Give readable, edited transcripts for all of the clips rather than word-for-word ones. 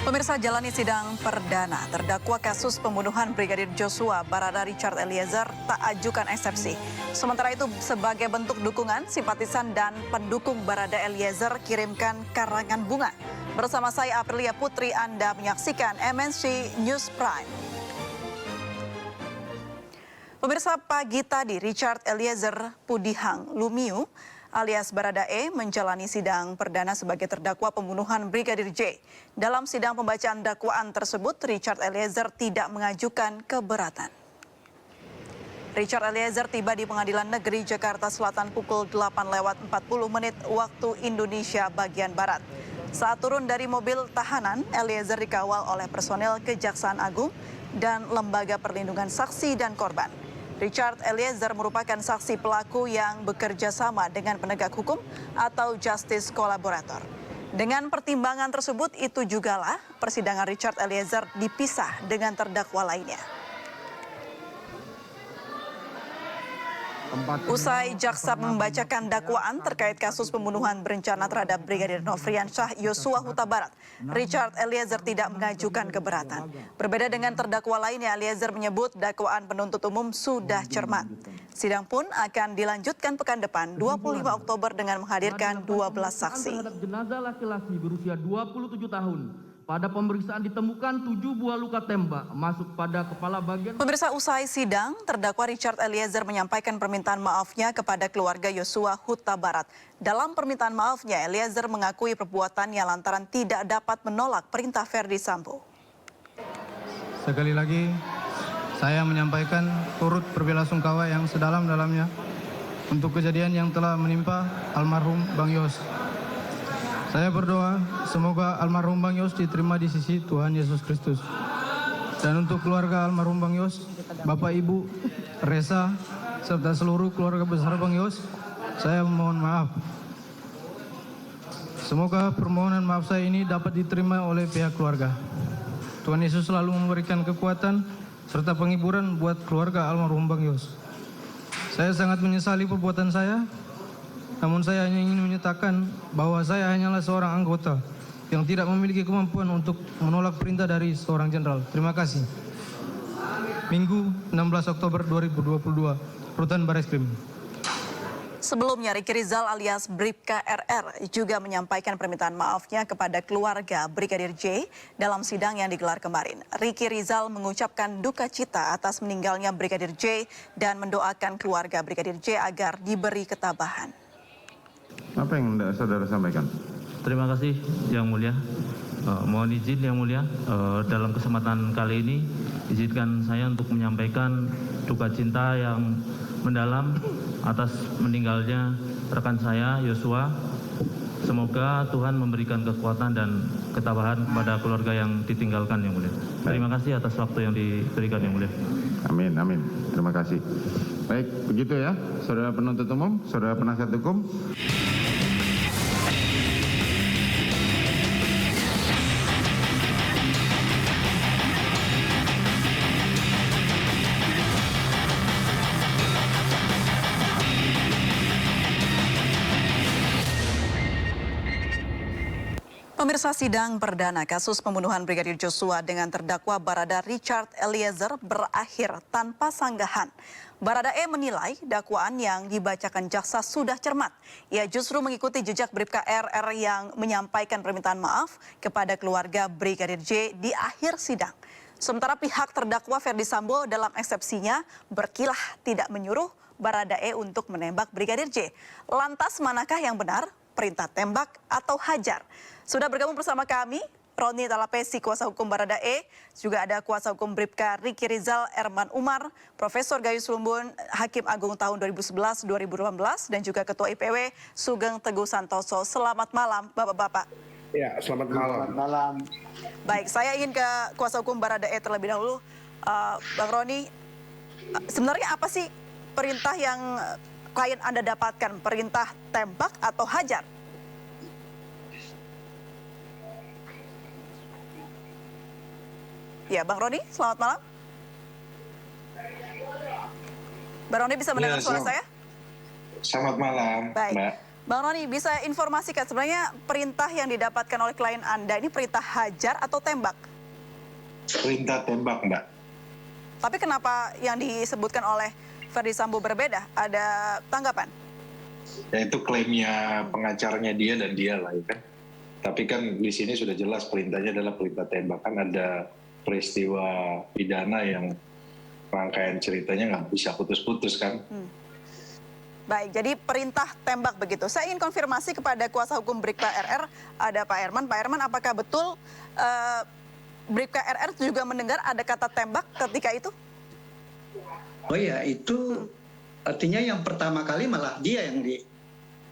Pemirsa, jalani sidang perdana terdakwa kasus pembunuhan Brigadir Joshua, Barada Richard Eliezer tak ajukan eksepsi. Sementara itu, sebagai bentuk dukungan, simpatisan dan pendukung Barada Eliezer kirimkan karangan bunga. Bersama saya Aprilia Putri, Anda menyaksikan MNC News Prime. Pemirsa, pagi tadi Richard Eliezer Pudihang Lumiu alias Baradae menjalani sidang perdana sebagai terdakwa pembunuhan Brigadir J. Dalam sidang pembacaan dakwaan tersebut, Richard Eliezer tidak mengajukan keberatan. Richard Eliezer tiba di Pengadilan Negeri Jakarta Selatan pukul 8:40 waktu Indonesia bagian Barat. Saat turun dari mobil tahanan, Eliezer dikawal oleh personel Kejaksaan Agung dan Lembaga Perlindungan Saksi dan Korban. Richard Eliezer merupakan saksi pelaku yang bekerja sama dengan penegak hukum atau justice collaborator. Dengan pertimbangan tersebut, itu jugalah persidangan Richard Eliezer dipisah dengan terdakwa lainnya. Usai jaksa membacakan dakwaan terkait kasus pembunuhan berencana terhadap Brigadir Nofriansyah Yosua Huta Barat, Richard Eliezer tidak mengajukan keberatan. Berbeda dengan terdakwa lainnya, Eliezer menyebut dakwaan penuntut umum sudah cermat. Sidang pun akan dilanjutkan pekan depan 25 Oktober dengan menghadirkan 12 saksi. Terhadap jenazah laki-laki berusia 27 tahun. Pada pemeriksaan ditemukan 7 buah luka tembak masuk pada kepala bagian. Pemirsa, usai sidang, terdakwa Richard Eliezer menyampaikan permintaan maafnya kepada keluarga Yosua Huta Barat. Dalam permintaan maafnya, Eliezer mengakui perbuatannya lantaran tidak dapat menolak perintah Verdi Sambo. Sekali lagi, saya menyampaikan turut berbelasungkawa yang sedalam-dalamnya untuk kejadian yang telah menimpa almarhum Bang Yos. Saya berdoa semoga almarhum Bang Yos diterima di sisi Tuhan Yesus Kristus. Dan untuk keluarga almarhum Bang Yos, Bapak Ibu, Resa, serta seluruh keluarga besar Bang Yos, saya memohon maaf. Semoga permohonan maaf saya ini dapat diterima oleh pihak keluarga. Tuhan Yesus selalu memberikan kekuatan serta penghiburan buat keluarga almarhum Bang Yos. Saya sangat menyesali perbuatan saya. Namun saya hanya ingin menyatakan bahwa saya hanyalah seorang anggota yang tidak memiliki kemampuan untuk menolak perintah dari seorang jenderal. Terima kasih. Minggu 16 Oktober 2022, Rutan Barreskrim. Sebelumnya, Ricky Rizal alias Bribka RR juga menyampaikan permintaan maafnya kepada keluarga Brigadir J dalam sidang yang digelar kemarin. Ricky Rizal mengucapkan duka cita atas meninggalnya Brigadir J dan mendoakan keluarga Brigadir J agar diberi ketabahan. Apa yang saudara sampaikan? Terima kasih Yang Mulia. Mohon izin Yang Mulia, dalam kesempatan kali ini izinkan saya untuk menyampaikan duka cinta yang mendalam atas meninggalnya rekan saya Yosua. Semoga Tuhan memberikan kekuatan dan ketabahan kepada keluarga yang ditinggalkan Yang Mulia. Terima kasih atas waktu yang diberikan Yang Mulia. Amin, amin. Terima kasih. Baik, begitu ya, saudara penuntut umum, saudara penasihat hukum. Pemirsa, sidang perdana kasus pembunuhan Brigadir Joshua dengan terdakwa Barada Richard Eliezer berakhir tanpa sanggahan. Baradae menilai dakwaan yang dibacakan jaksa sudah cermat. Ia justru mengikuti jejak Bribka RR yang menyampaikan permintaan maaf kepada keluarga Brigadir J di akhir sidang. Sementara pihak terdakwa Verdi Sambo dalam eksepsinya berkilah tidak menyuruh Baradae untuk menembak Brigadir J. Lantas manakah yang benar? Perintah tembak atau hajar? Sudah bergabung bersama kami Roni Talapesi, kuasa hukum Baradae, juga ada kuasa hukum Bribka Ricky Rizal Erman Umar, Profesor Gayus Lumbun, Hakim Agung tahun 2011-2018, dan juga Ketua IPW Sugeng Teguh Santoso. Selamat malam Bapak-Bapak. Ya, selamat malam. Selamat malam. Baik, saya ingin ke kuasa hukum Baradae terlebih dahulu. Bang Roni, sebenarnya apa sih perintah yang klien Anda dapatkan? Perintah tembak atau hajar? Ya, Bang Roni, selamat malam. Bang Roni bisa mendengar suara saya? Selamat malam, Baik. Mbak. Bang Roni, bisa informasikan sebenarnya perintah yang didapatkan oleh klien Anda ini perintah hajar atau tembak? Perintah tembak, Mbak. Tapi kenapa yang disebutkan oleh Ferdy Sambo berbeda? Ada tanggapan? Ya itu klaimnya pengacaranya dia dan dia lah, ya kan. Tapi kan di sini sudah jelas perintahnya adalah perintah tembak. Kan ada peristiwa pidana yang rangkaian ceritanya nggak bisa putus-putus kan. Baik, jadi perintah tembak begitu. Saya ingin konfirmasi kepada kuasa hukum Bribka RR, ada Pak Herman. Pak Herman, apakah betul Bribka RR juga mendengar ada kata tembak ketika itu? Oh ya, itu artinya yang pertama kali malah dia yang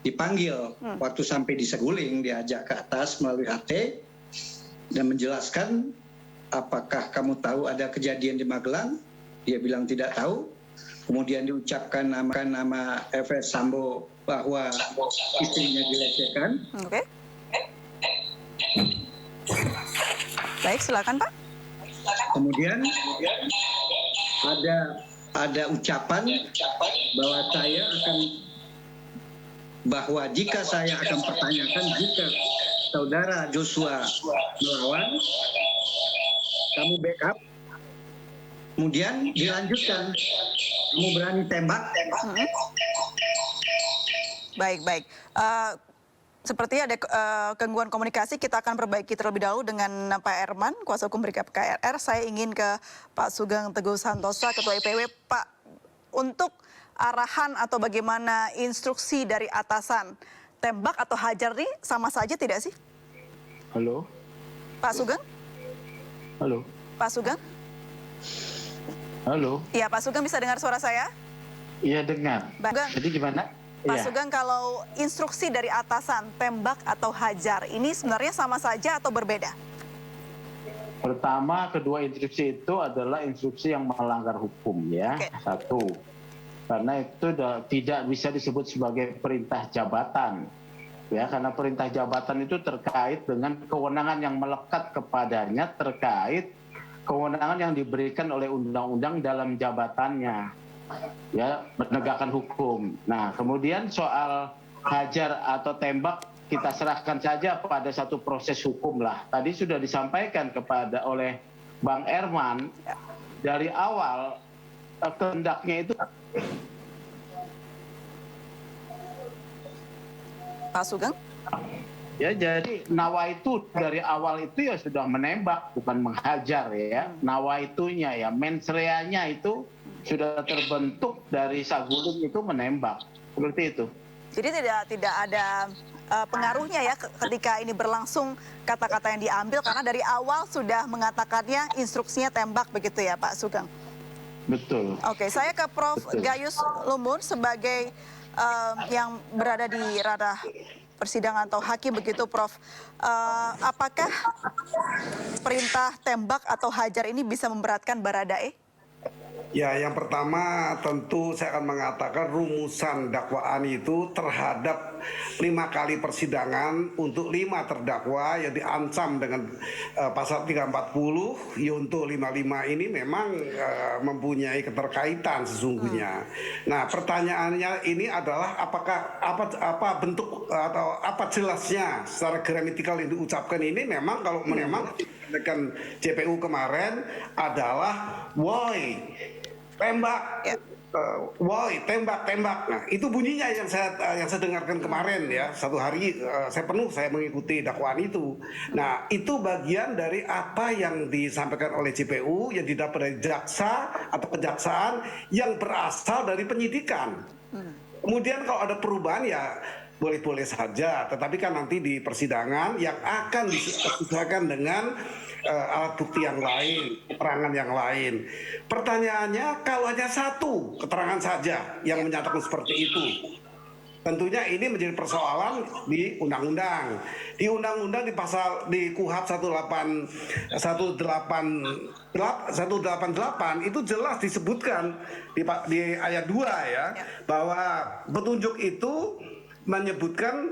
dipanggil. Waktu sampai di Saguling, diajak ke atas melalui HT dan menjelaskan apakah kamu tahu ada kejadian di Magelang? Dia bilang tidak tahu. Kemudian diucapkan nama FS Sambo bahwa istrinya dilecehkan. Oke. Baik, silakan Pak. Kemudian ada ucapan bahwa jika saya akan pertanyakan jika saudara Joshua melawan, kamu backup. Kemudian dilanjutkan, kamu berani tembak. Baik. Sepertinya ada gangguan komunikasi, kita akan perbaiki terlebih dahulu dengan Pak Herman, kuasa hukum Bribka RR. Saya ingin ke Pak Sugeng Teguh Santosa, Ketua IPW. Pak, untuk arahan atau bagaimana instruksi dari atasan, tembak atau hajar ini sama saja tidak sih? Halo? Pak Sugeng? Halo? Pak Sugeng? Halo? Iya, Pak Sugeng bisa dengar suara saya? Iya dengar. Pak Sugeng, Jadi gimana? Pak Iya. Sugeng, kalau instruksi dari atasan, tembak atau hajar, ini sebenarnya sama saja atau berbeda? Pertama, kedua instruksi itu adalah instruksi yang melanggar hukum ya. Oke. Satu. Karena itu tidak bisa disebut sebagai perintah jabatan. Ya, karena perintah jabatan itu terkait dengan kewenangan yang melekat kepadanya terkait kewenangan yang diberikan oleh undang-undang dalam jabatannya, ya, menegakkan hukum. Nah, kemudian soal hajar atau tembak kita serahkan saja pada satu proses hukum lah. Tadi sudah disampaikan oleh Bang Herman dari awal kehendaknya itu. Pak Sugeng? Ya, jadi nawaitu dari awal itu ya sudah menembak, bukan menghajar ya. Nawaitunya ya, mensreanya itu sudah terbentuk dari Saguling itu menembak. Seperti itu. Jadi tidak ada pengaruhnya ya ketika ini berlangsung kata-kata yang diambil, karena dari awal sudah mengatakannya instruksinya tembak begitu ya Pak Sugeng? Betul. Oke, saya ke Prof. Betul. Gayus Lumbun sebagai yang berada di ranah persidangan atau hakim begitu, Prof. Apakah perintah tembak atau hajar ini bisa memberatkan Baradae? Ya, yang pertama tentu saya akan mengatakan rumusan dakwaan itu terhadap 5 kali persidangan untuk 5 terdakwa yang diancam dengan pasal 340 Yunto 55 ini memang mempunyai keterkaitan sesungguhnya. Nah, pertanyaannya ini adalah apakah apa bentuk atau apa jelasnya secara gramatikal yang diucapkan ini memang kalau memang dengan JPU kemarin adalah why tembak, woi tembak. Nah itu bunyinya yang saya dengarkan kemarin ya, satu hari saya mengikuti dakwaan itu. Nah itu bagian dari apa yang disampaikan oleh JPU yang didapat dari jaksa atau kejaksaan yang berasal dari penyidikan. Kemudian kalau ada perubahan ya boleh-boleh saja, tetapi kan nanti di persidangan yang akan disesuaikan dengan alat bukti yang lain, keterangan yang lain. Pertanyaannya, kalau hanya satu keterangan saja yang menyatakan seperti itu, tentunya ini menjadi persoalan di undang-undang. Di undang-undang di KUHP 188 itu jelas disebutkan di ayat 2 ya, bahwa petunjuk itu menyebutkan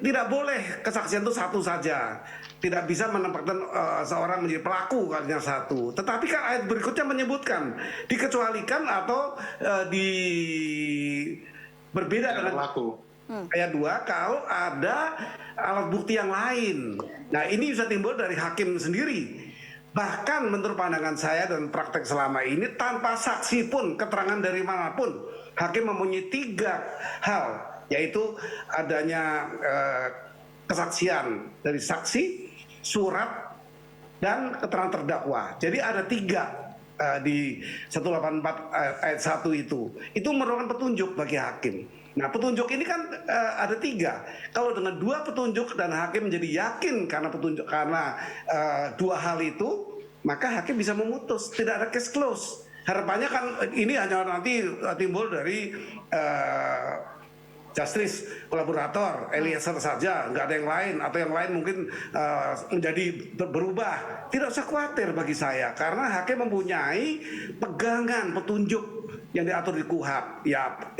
tidak boleh kesaksian itu satu saja. Tidak bisa menempatkan seorang menjadi pelaku hanya satu. Tetapi kan ayat berikutnya menyebutkan dikecualikan atau berbeda dengan pelaku. Ayat 2, kalau ada alat bukti yang lain. Nah, ini bisa timbul dari hakim sendiri. Bahkan menurut pandangan saya dan praktek selama ini, tanpa saksi pun, keterangan dari manapun, hakim mempunyai 3 hal, yaitu adanya kesaksian dari saksi, surat, dan keterangan terdakwa. Jadi ada 3 di 184 ayat 1 itu. Itu merupakan petunjuk bagi hakim. Nah, petunjuk ini kan ada 3. Kalau dengan 2 petunjuk dan hakim menjadi yakin karena petunjuk, karena 2 hal itu, maka hakim bisa memutus, tidak ada case close. Harapannya kan ini hanya nanti timbul dari justice kolaborator Eliezer saja, nggak ada yang lain, atau yang lain mungkin menjadi berubah. Tidak usah khawatir bagi saya, karena hakim mempunyai pegangan petunjuk yang diatur di KUHP,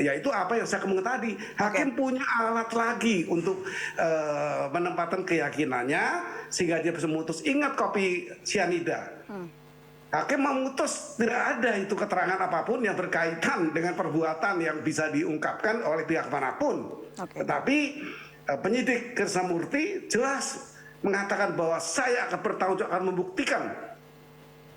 yaitu apa yang saya kemukakan tadi. Hakim punya alat lagi untuk menempatkan keyakinannya sehingga dia bisa memutus. Ingat kopi sianida. Hakim memutus tidak ada itu keterangan apapun yang berkaitan dengan perbuatan yang bisa diungkapkan oleh pihak manapun. Tetapi penyidik Krisnamurti jelas mengatakan bahwa saya akan bertanggung jawab, akan membuktikan.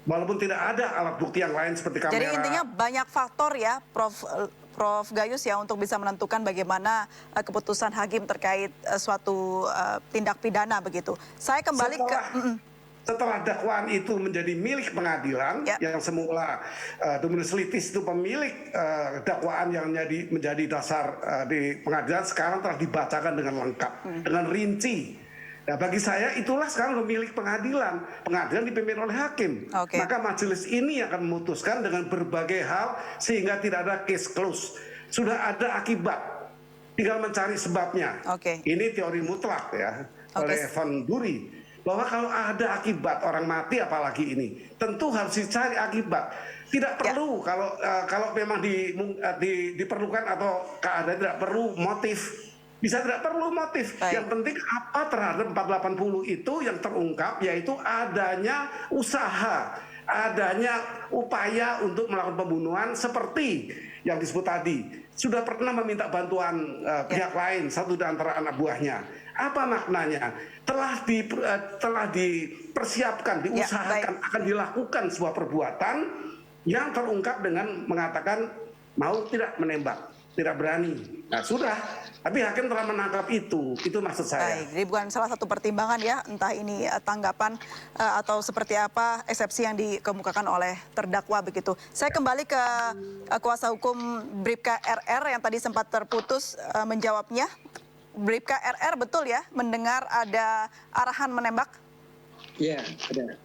Walaupun tidak ada alat bukti yang lain seperti kamera. Jadi intinya banyak faktor ya, Prof Gayus ya, untuk bisa menentukan bagaimana keputusan hakim terkait suatu tindak pidana begitu. Saya kembali setelah dakwaan itu menjadi milik pengadilan, yang semula Dominus Litis itu pemilik dakwaan yang menjadi dasar di pengadilan, sekarang telah dibacakan dengan lengkap, dengan rinci. Nah, bagi saya itulah sekarang milik pengadilan. Pengadilan dipimpin oleh hakim. Maka majelis ini akan memutuskan dengan berbagai hal sehingga tidak ada case close. Sudah ada akibat, tinggal mencari sebabnya. Ini teori mutlak ya oleh Van Bury, bahwa kalau ada akibat orang mati apalagi ini, tentu harus dicari akibat. Tidak perlu kalau memang diperlukan atau keadaan tidak perlu motif. Bisa tidak perlu motif. Yang penting apa terhadap 480 itu yang terungkap, yaitu adanya usaha, adanya upaya untuk melakukan pembunuhan seperti yang disebut tadi. Sudah pernah meminta bantuan pihak lain, satu di antara anak buahnya. Apa maknanya? Telah dipersiapkan, diusahakan, akan dilakukan sebuah perbuatan yang terungkap dengan mengatakan mau tidak menembak, tidak berani. Nah, sudah, tapi hakim telah menangkap itu maksud saya. Baik, jadi bukan salah satu pertimbangan ya, entah ini tanggapan atau seperti apa eksepsi yang dikemukakan oleh terdakwa begitu. Saya kembali ke kuasa hukum Bribka RR yang tadi sempat terputus menjawabnya. Bribka RR betul ya mendengar ada arahan menembak? Iya, ada.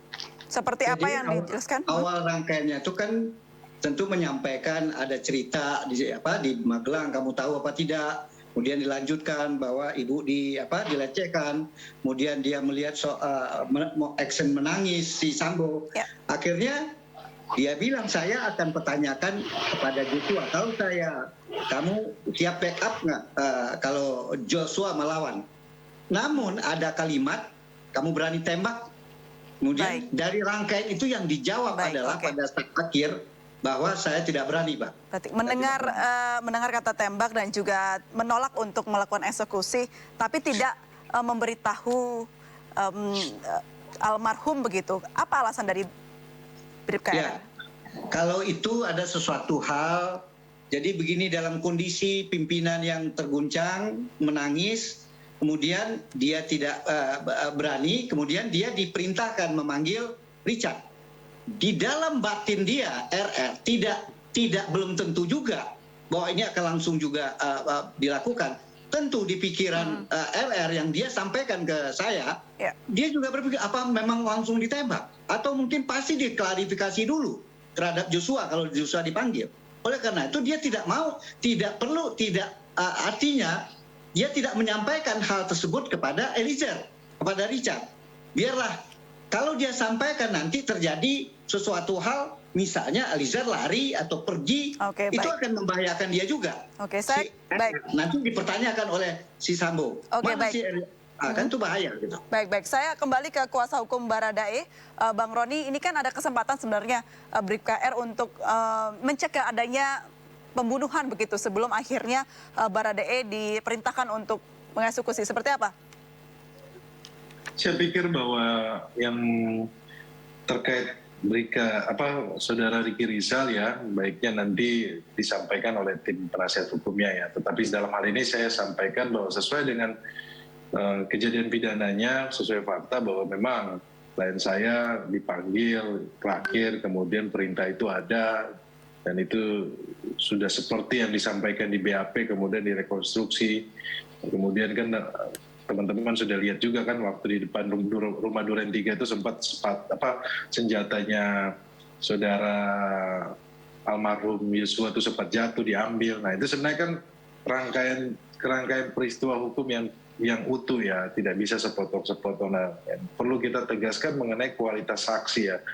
Seperti apa yang dijelaskan? Awal rangkaiannya itu kan tentu menyampaikan ada cerita di Magelang, kamu tahu apa tidak? Kemudian dilanjutkan bahwa ibu dilecehkan, kemudian dia melihat action menangis si Sambo. Akhirnya dia bilang, saya akan pertanyakan kepada Joshua, tahu kamu siap backup nggak kalau Joshua melawan? Namun ada kalimat, kamu berani tembak? Kemudian dari rangkaian itu yang dijawab adalah pada saat akhir, bahwa saya tidak berani, Pak. Berarti mendengar kata tembak dan juga menolak untuk melakukan eksekusi, tapi tidak memberitahu almarhum begitu. Apa alasan dari Bribka? Kalau itu ada sesuatu hal, jadi begini, dalam kondisi pimpinan yang terguncang, menangis, kemudian dia tidak berani, kemudian dia diperintahkan memanggil Richard. Di dalam batin dia, RR, tidak belum tentu juga bahwa ini akan langsung juga dilakukan. Tentu di pikiran RR yang dia sampaikan ke saya, dia juga berpikir apa memang langsung ditembak, atau mungkin pasti diklarifikasi dulu terhadap Joshua kalau Joshua dipanggil. Oleh karena itu dia tidak mau, artinya dia tidak menyampaikan hal tersebut kepada Eliezer, kepada Richard. Biarlah kalau dia sampaikan nanti terjadi sesuatu hal, misalnya Eliezer lari atau pergi, itu akan membahayakan dia juga. Nanti dipertanyakan oleh si Sambo. Kan itu bahaya gitu. Baik. Saya kembali ke kuasa hukum Baradae, Bang Roni. Ini kan ada kesempatan sebenarnya Bribka R untuk mencegah adanya pembunuhan begitu sebelum akhirnya Baradae diperintahkan untuk mengeksekusi. Seperti apa? Saya pikir bahwa yang terkait saudara Ricky Rizal ya, baiknya nanti disampaikan oleh tim penasihat hukumnya ya. Tetapi dalam hal ini saya sampaikan bahwa sesuai dengan kejadian pidananya, sesuai fakta bahwa memang klien saya dipanggil terakhir, kemudian perintah itu ada, dan itu sudah seperti yang disampaikan di BAP, kemudian direkonstruksi. Kemudian kan teman-teman sudah lihat juga kan waktu di depan rumah Duren 3 itu sempat senjatanya saudara almarhum Yosua itu sempat jatuh, diambil. Nah itu sebenarnya kan rangkaian peristiwa hukum yang utuh ya, tidak bisa sepotong-sepotong. Nah, perlu kita tegaskan mengenai kualitas saksi ya.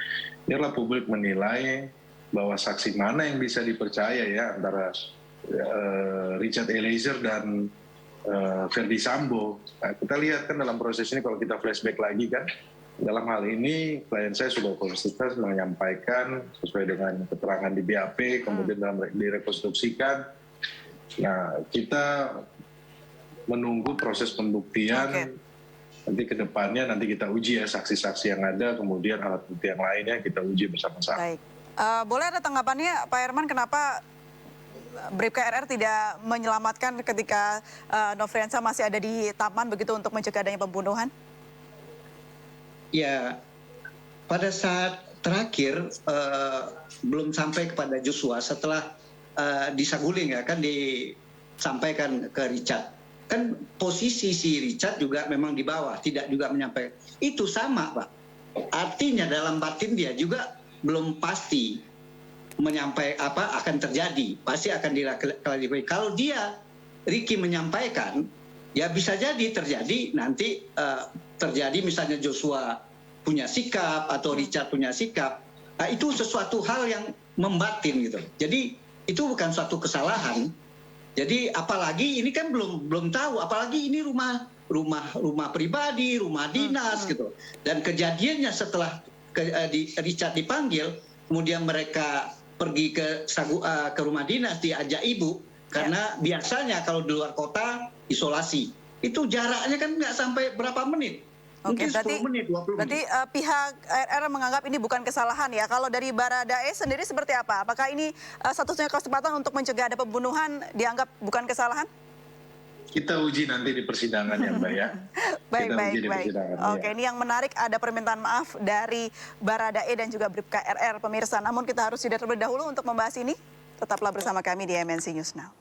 Inilah publik menilai bahwa saksi mana yang bisa dipercaya ya antara Richard Eliezer dan Verdi Sambo. Nah, kita lihat kan dalam proses ini kalau kita flashback lagi kan, dalam hal ini klien saya sudah konsisten menyampaikan sesuai dengan keterangan di BAP, kemudian direkonstruksikan. Nah, kita menunggu proses pembuktian. Nanti ke depannya nanti kita uji ya saksi-saksi yang ada, kemudian alat bukti yang lainnya kita uji bersama-sama. Baik. Boleh ada tanggapannya Pak Herman, kenapa Bribka RR tidak menyelamatkan ketika Nofriansah masih ada di taman begitu untuk mencegah adanya pembunuhan? Ya, pada saat terakhir belum sampai kepada Joshua setelah disaguling ya kan disampaikan ke Richard. Kan posisi si Richard juga memang di bawah, tidak juga menyampaikan. Itu sama Pak. Artinya dalam batin dia juga belum pasti menyampaikan apa akan terjadi, pasti akan diklarifikasi. Kalau dia Ricky menyampaikan, ya bisa jadi terjadi nanti terjadi misalnya Joshua punya sikap atau Richard punya sikap. Nah, itu sesuatu hal yang membatin gitu. Jadi itu bukan suatu kesalahan. Jadi apalagi ini kan belum tahu, apalagi ini rumah pribadi, rumah dinas gitu. Dan kejadiannya setelah Richard dipanggil, kemudian mereka pergi ke rumah dinas diajak ibu, karena biasanya kalau di luar kota isolasi itu jaraknya kan nggak sampai berapa menit, mungkin 10 menit 20 menit. Berarti pihak RR menganggap ini bukan kesalahan ya. Kalau dari Baradae sendiri seperti apa? Apakah ini satu-satunya kesempatan untuk mencegah ada pembunuhan dianggap bukan kesalahan? Kita uji nanti di persidangan ya Mbak ya. Baik. Oke, ini yang menarik ada permintaan maaf dari Baradae dan juga Bribka RR pemirsa. Namun kita harus jeda terlebih dahulu untuk membahas ini. Tetaplah bersama kami di MNC News Now.